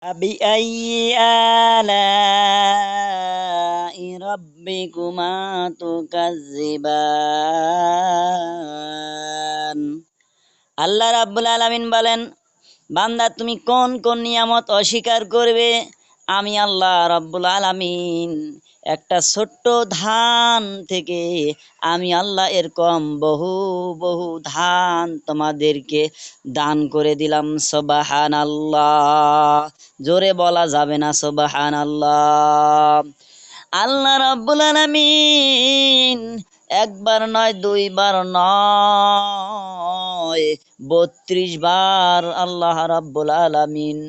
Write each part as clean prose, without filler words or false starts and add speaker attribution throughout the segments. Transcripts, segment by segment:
Speaker 1: فبأي آلاء ربكما تكذبان আল্লাহ রাব্বুল আলামিন বলেন, বান্দা তুমি কোন কোন নিয়ামত অস্বীকার করবে? আমি আল্লাহ রাব্বুল আলামিন একটা ছোট্ট ধান থেকে আমি আল্লাহ এরকম বহু বহু ধান তোমাদেরকে দান করে দিলাম। সুবহানাল্লাহ, জোরে বলা যাবে না সুবহানাল্লাহ। আল্লাহ রাব্বুল আলামিন একবার নয়, দুইবার নয়, ৩২ বার আল্লাহ রাব্বুল আলামিন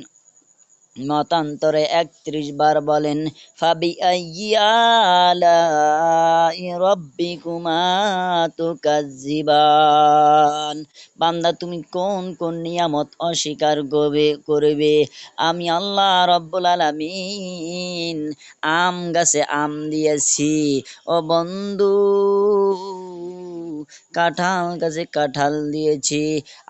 Speaker 1: মতান্তরে ৩১ বার বলেন, ফাবিআইয়ি আলাই রব্বিকুমা তুকাজ্জিবান। বান্দা তুমি কোন কোন নিয়ামত অস্বীকার করবে? আমি আল্লাহ রব্বুল আলামিন আম গাছে আম দিয়েছি ও বন্ধু, কাঁঠাল গাছে কাঁঠাল দিয়েছি।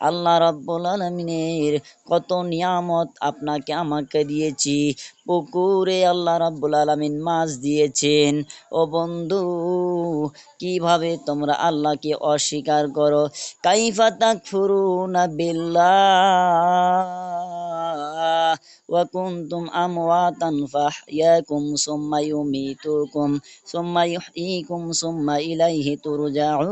Speaker 1: আল্লাহ রাব্বুল আলামিনের কত নিয়ামত আপনাকে আমাকে দিয়েছি। পুকুরে আল্লাহ রাব্বুল আলামিন মাছ দিয়েছেন। ও বন্ধু, কিভাবে তোমরা আল্লাহকে অস্বীকার করো? কাইফা তাকফুরুনা বিল্লাহ ওয়া কুনতুম আমওয়াতান ফাহইয়াকুম সুম্মা ইউমীতুকুম সুম্মা ইহয়ীকুম সুম্মা ইলাইহি তুরজাউন।